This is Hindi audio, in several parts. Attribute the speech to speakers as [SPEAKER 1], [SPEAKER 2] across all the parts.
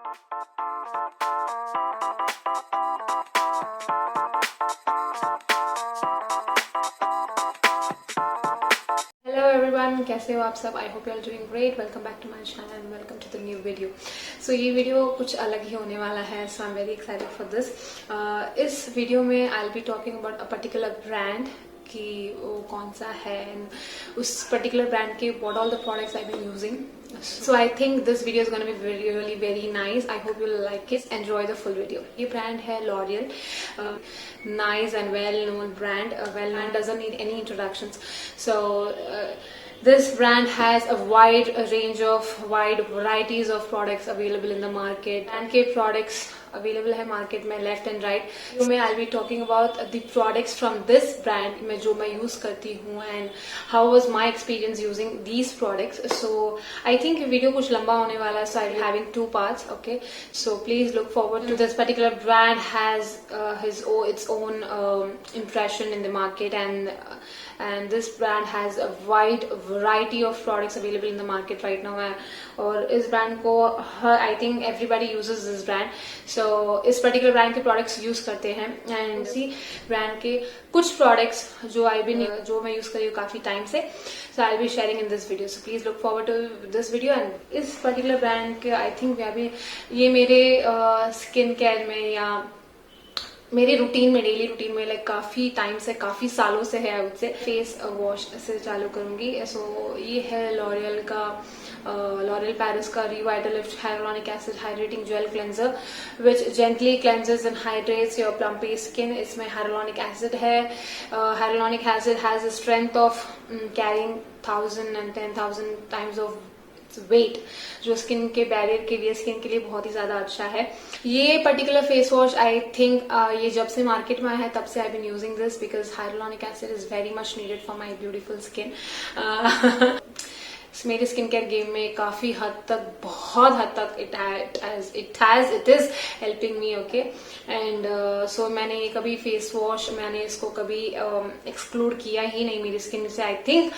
[SPEAKER 1] हेलो एवरीवन, कैसे हो आप सब? I hope you are doing great. Welcome back to my channel and welcome to the new video. So ये वीडियो कुछ अलग ही होने वाला है, so I am very excited for this. इस वीडियो में I will be talking about a particular brand कि वो कौन सा है एंड उस पर्टिकुलर ब्रांड के what all the products I been using. So I think this video is going to be really very nice. I hope you'll like it. Enjoy the full video. ये brand है L'Oreal, nice and well known brand. Well known, doesn't need any introductions. So this brand has a wide varieties of products available in the market. Brand के products अवेलेबल है मार्केट में लेफ्ट एंड राइट. मैं I be talking about the products from this brand में जो मैं यूज करती हूँ and how was my experience using these products. So I think video कुछ लंबा होने वाला है, so I will having 2 parts. Okay, so please look forward to this particular brand has its own impression in the market, and this brand has a wide variety of products available in the market right now. और इस ब्रांड को I think everybody uses this brand. So इस पर्टिकुलर ब्रांड के प्रोडक्ट्स यूज करते हैं एंड इसी ब्रांड के कुछ प्रोडक्ट्स जो मैं यूज कर रही हूँ काफी टाइम से. So I will be sharing in this video. So please look forward to this video. And इस पर्टिकुलर ब्रांड के आई थिंक ये मेरे स्किन केयर में या मेरे रूटीन में, डेली रूटीन में लाइक काफी टाइम से, काफी सालों से है. उससे फेस वॉश से चालू करूंगी. सो ये है लॉरियल का L'Oreal Paris का Revitalift Hyaluronic Acid Hydrating Gel Cleanser which gently cleanses and hydrates your plumpy skin. इसमें hyaluronic acid है. Hyaluronic acid has the strength of carrying 1000 and 10,000 times of wait, जो स्किन के बैरियर के लिए, स्किन के लिए बहुत ही ज्यादा अच्छा है. ये particular face wash I think ये जब से मार्केट में आया है तब से I been using this because hyaluronic acid is very much needed for my beautiful skin. मेरे स्किन केयर गेम में काफी हद तक, बहुत हद तक it is helping me. Okay, and so मैंने ये कभी फेस वॉश, मैंने इसको कभी एक्सक्लूड किया ही नहीं मेरी स्किन से. आई थिंक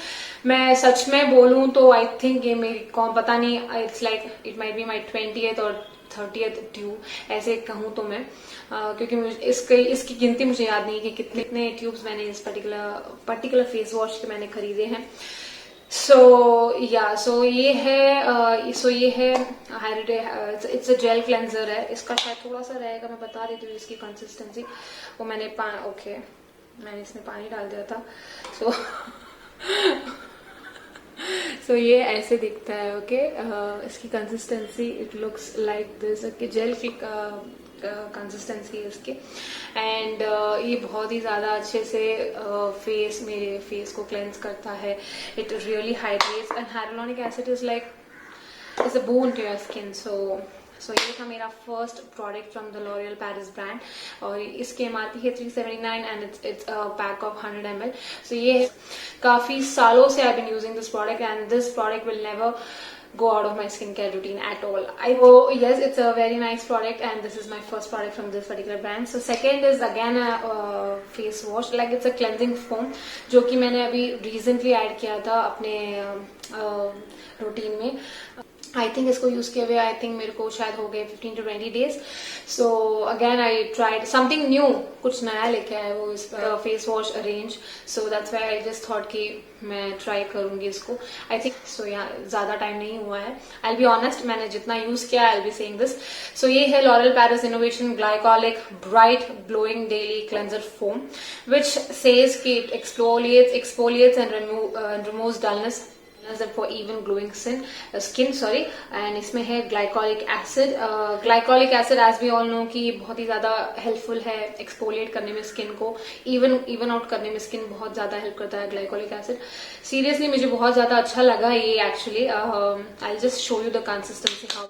[SPEAKER 1] मैं सच में बोलूं तो आई थिंक ये मेरी कौन पता नहीं, it's like it might be my 20th और 30th ट्यूब ऐसे कहूं तो मैं, क्योंकि इसकी गिनती मुझे याद नहीं कि कितने ट्यूब्स मैंने इस पर्टिकुलर फेस वॉश के मैंने खरीदे हैं. सो ये है इट्स अ जेल क्लेंजर है. इसका शायद थोड़ा सा रहेगा, मैं बता देती हूँ इसकी कंसिस्टेंसी. वो मैंने मैंने इसमें पानी डाल दिया था. सो ये ऐसे दिखता है. ओके, इसकी consistency it looks like this. Okay, gel की कंसिस्टेंसी है इसकी. एंड ये बहुत ही ज्यादा अच्छे से मेरे फेस को क्लेंस करता है. It really hydrates and hyaluronic acid is like is a boon to your skin. So ये था मेरा first product from the L'Oreal Paris brand और इसकी MRP है 379 and it's pack of 100 ml. So ये काफी सालों से I been using this product and this product will never go out of my skincare routine at all. Yes, it's a very nice product and this is my first product from this particular brand. So second is again a face wash, like it's a cleansing foam जो कि मैंने अभी recently add किया था अपने रूटीन में. आई थिंक इसको यूज किए हुए आई थिंक मेरे को शायद हो गए 15 to 20 days. So again I tried something new, कुछ नया लेके आया वो इस face wash range. So that's why I just thought कि मैं ट्राई करूंगी इसको. आई थिंक सो यहाँ ज्यादा टाइम नहीं हुआ है. आई बी ऑनेस्ट, मैंने जितना यूज किया आई बी सेइंग दिस. सो ये है L'Oreal Paris Innovation Glycolic Bright Glowing Daily Cleanser Foam which says कि it exfoliates and removes dullness for even glowing skin. And इसमें है glycolic acid. Glycolic acid as we all know कि बहुत ही ज्यादा हेल्पफुल है एक्सफोलिएट करने में स्किन को, इवन आउट करने में स्किन बहुत ज्यादा हेल्प करता है ग्लाइकोलिक एसिड. सीरियसली मुझे बहुत ज्यादा अच्छा लगा ये actually. I just show you the consistency how.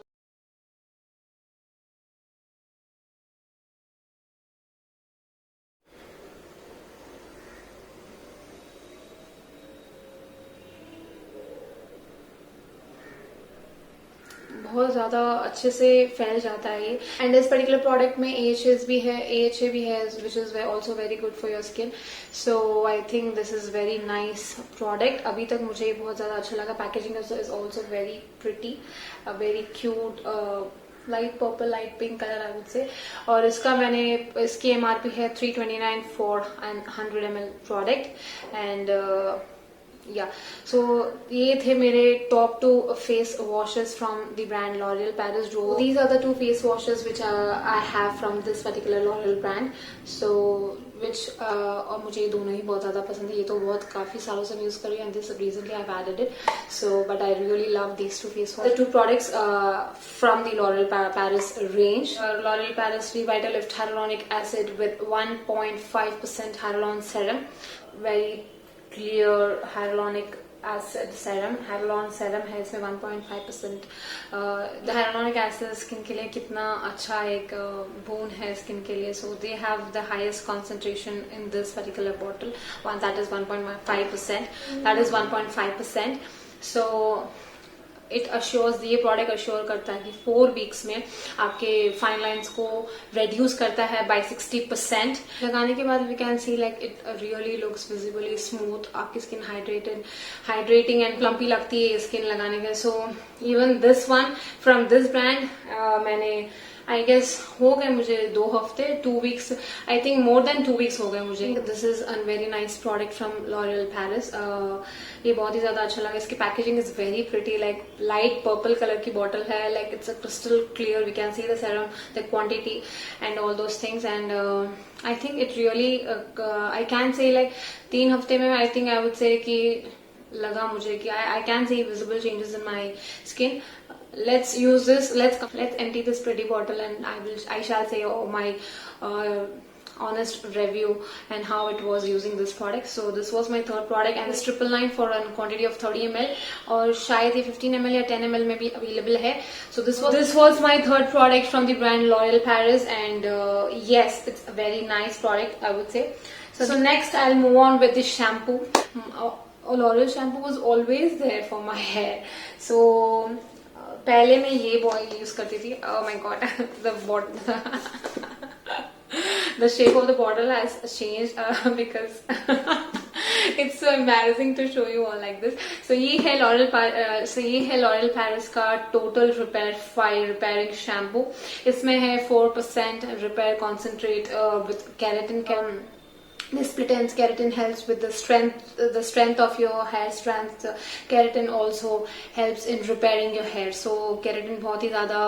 [SPEAKER 1] बहुत ज़्यादा अच्छे से फैल जाता है ये. एंड इस पर्टिकुलर प्रोडक्ट में AHA भी है which is also very good for your skin. So I think this is very nice product. अभी तक मुझे बहुत ज़्यादा अच्छा लगा. Packaging is also very pretty, very cute light purple light pink colour I would say. और इसकी MRP है 329 for an 100 ml product and या सो ये थे मेरे top 2 face washes from the brand L'Oreal Paris. जो these are the 2 face washes which I have from this particular L'Oreal brand. So which और मुझे ये दोनों ही बहुत ज्यादा पसंद है। ये तो बहुत काफी सालों से यूज कर रही हूँ and this recently I have added it. So but I really love these 2 face wash, the 2 products from the L'Oreal Paris range. L'Oreal Paris Revitalift hyaluronic acid with 1.5% hyaluronic serum, very clear hyaluronic acid serum, hyaluronic serum है इसमें 1.5%। hyaluronic acid स्किन के लिए कितना अच्छा एक बोन है स्किन के लिए। So they have the highest concentration in this particular bottle, one that is 1.5%, that is 1.5%। so it assures, ये प्रोडक्ट अश्योर करता है कि 4 वीक्स में आपके फाइन लाइंस को रेड्यूस करता है बाय 60%। लगाने के बाद we can see like it really looks visibly smooth, आपकी स्किन हाइड्रेटिंग एंड प्लम्पी लगती है स्किन लगाने के। So even this one from this brand मैंने आई गेस हो गए मुझे 2 हफ्ते, 2 weeks, I think more than 2 weeks हो गए मुझे। This is a very nice product from L'Oreal Paris. ये बहुत ही ज्यादा अच्छा लगा। इसकी packaging is very pretty, like light purple colour की बॉटल है, like it's a crystal clear, we can see the serum, the quantity and all those things and I think it really I can say like 3 हफ्ते में आई थिंक आई वुड से कि लगा मुझे कि I can see visible changes in my skin. Let's use this, let's empty this pretty bottle and I shall say my honest review and how it was using this product. So this was my third product and it's 999 for a quantity of 30 ml और शायद ये 15 ml या 10 ml में भी available है। So this was my third product from the brand L'Oreal Paris and yes, it's a very nice product I would say. So next I'll move on with the shampoo. L'Oreal shampoo was always there for my hair. So पहले मैं ये बॉयल यूज करती थी। oh my god the shape of the bottle has changed because it's so embarrassing to show you all like this. So ये है L'Oreal Paris का Total Repair 5 Repairing Shampoo। इसमें है 4% Repair Concentrate with keratin। The split ends keratin helps with the strength of your hair strength. Keratin also helps in repairing your hair. So keratin बहुत ही ज्यादा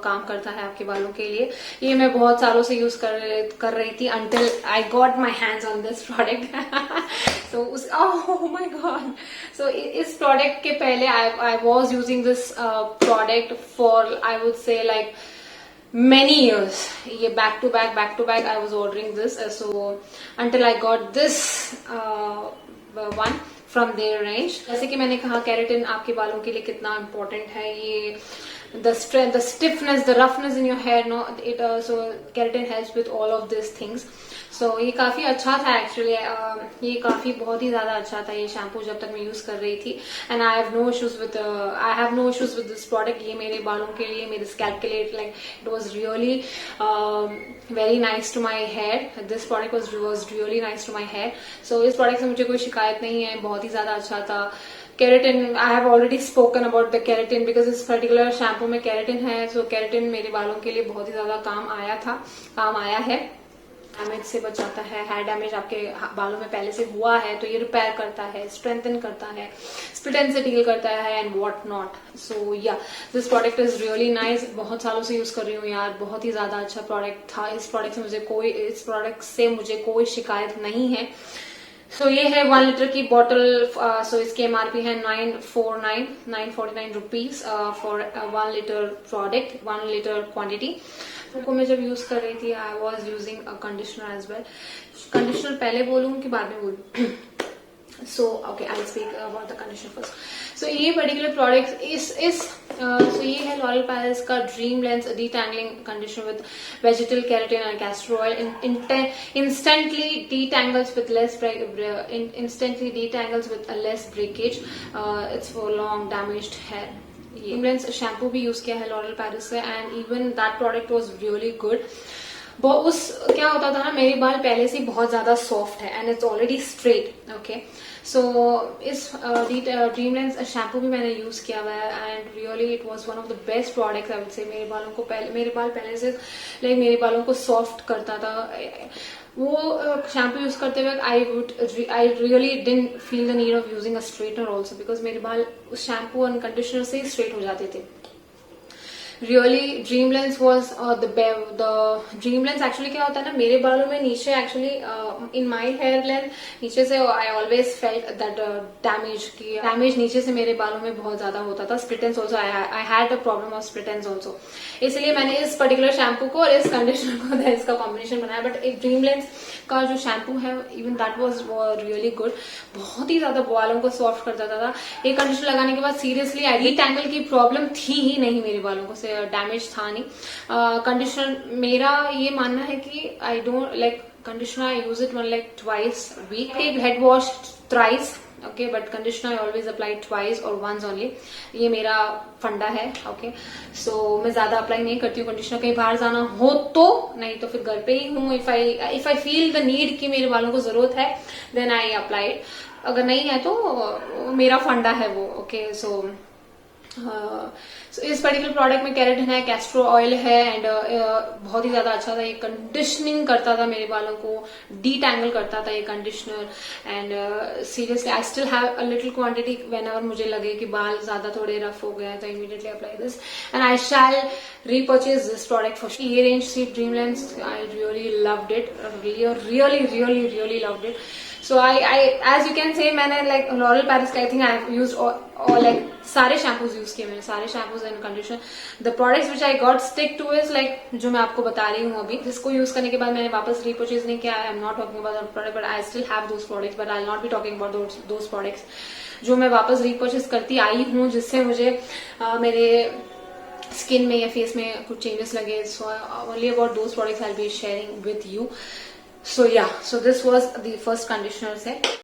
[SPEAKER 1] काम करता है आपके बालों के लिए। ये मैं बहुत सालों से यूज कर रही थी until I got my hands on this product. So oh my god. So इस product के पहले I was using this product for I would say like many years. ये back to back I was ordering this so until I got this one from their range. जैसे कि मैंने कहा keratin आपके बालों के लिए कितना important है। ये the strength, the stiffness, the roughness in your hair, no, it so keratin helps with all of these things. So ये काफी अच्छा था एक्चुअली। ये काफी बहुत ही ज्यादा अच्छा था ये शैम्पू जब तक मैं यूज कर रही थी and I have no issues with this product. ये मेरे बालों के लिए, मेरे स्कैल्प के लिए like it was really very nice to my hair. This product was really nice to my hair. So इस प्रोडक्ट से मुझे कोई शिकायत नहीं है, बहुत ही ज्यादा अच्छा था। Keratin, I have already spoken about the keratin because इस पर्टिकुलर शैम्पू में केराटिन है। सो केराटिन मेरे बालों के लिए बहुत ही ज्यादा काम आया है। डैमेज से बचाता है, हेयर डैमेज आपके बालों में पहले से हुआ है तो ये रिपेयर करता है, स्ट्रेंथन करता है, स्प्लिट एंड से डील करता है and what not. So yeah this product is really nice. बहुत सालों से यूज कर रही हूँ यार, बहुत ही ज्यादा अच्छा प्रोडक्ट था। इस प्रोडक्ट से मुझे कोई शिकायत नहीं है। सो ये है 1 लीटर की बॉटल। सो इसकी MRP है 949 rupees for 1 litre product, 1 litre quantity. को मैं जब यूज कर रही थी I was using a conditioner as well. Conditioner पहले बोलूं कि बाद में बोलूं? So okay, I speak about the conditioner first. So ये पर्टिकुलर प्रोडक्ट सो ये है L'Oreal Paris का dream lengths detangling conditioner with vegetal keratin and castor oil. instantly detangles with a less breakage. It's for long damaged hair. ये लेंस शैम्पू भी यूज किया है L'Oreal Paris से and even that product was really good. उस क्या होता था ना, मेरे बाल पहले से ही बहुत ज्यादा सॉफ्ट है and it's already straight. Okay, so इस ड्रीमलैंड शैम्पू भी मैंने यूज किया हुआ है and really it was one of the best products I would say. मेरे बालों को मेरे बाल पहले से लाइक मेरे बालों को सॉफ्ट करता था वो शैम्पू यूज करते हुए। I really didn't feel the need of using a straightener also, because मेरे बाल उस शैम्पू एंड कंडीशनर से ही स्ट्रेट हो जाते थे। Really Dreamland was the Dreamland actually क्या होता है ना, मेरे बालों में नीचे actually in my hair length नीचे से I always felt that damage नीचे से मेरे बालों में बहुत ज्यादा होता था। Split ends also I had a problem of split ends also, इसलिए मैंने इस पर्टिकुलर शैम्पू को और इस कंडीशनर को इसका कॉम्बिनेशन बनाया। बट एक ड्रीमलैंड का जो शैम्पू है even that was really good, बहुत ही ज्यादा बालों को सॉफ्ट कर देता था। एक कंडीशनर लगाने के बाद सीरियसली डीटैंगल की प्रॉब्लम थी ही नहीं, मेरे बालों को डैमेज था नहीं। कंडीशनर मेरा ये मानना है कि I don't like conditioner, I use it one like twice week, head wash thrice. Okay, but conditioner I always apply twice और वंस ओनली, ये मेरा फंडा है। ओके, सो मैं ज्यादा अप्लाई नहीं करती हूँ कंडीशनर, कहीं बाहर जाना हो तो, नहीं तो फिर घर पे ही हूँ। If I feel the need कि मेरे बालों को जरूरत है देन आई अप्लाई इट, अगर नहीं है तो मेरा फंडा है वो। ओके, सो इस पर्टिकुलर प्रोडक्ट में केराटिन है, कैस्टर ऑयल है एंड बहुत ही ज्यादा अच्छा था। ये कंडीशनिंग करता था मेरे बालों को, डीटैंगल करता था ये conditioner and seriously I still have a little quantity whenever मुझे लगे कि बाल ज्यादा थोड़े रफ हो गए तो immediately apply this and I shall repurchase this product for sure. ये रेंज थी Dreamland, I really loved it, really loved it. So I as you can say मैंने like L'Oreal Paris का I think I have used all like सारे शैम्पूज यूज किए मैंने, सारे shampoos and conditioner. The products which I got stick two is like जो मैं आपको बता रही हूँ अभी, जिसको यूज करने के बाद मैंने वापस रिपर्चेज नहीं किया। I am not talking about that product but I still have those products, but I will not be talking about those products जो मैं वापस रिपर्चेज करती आई हूँ, जिससे मुझे मेरे स्किन में या फेस में कुछ चेंजेस लगे। So only about those products I will be sharing with you. So yeah, so this was the first conditioner से।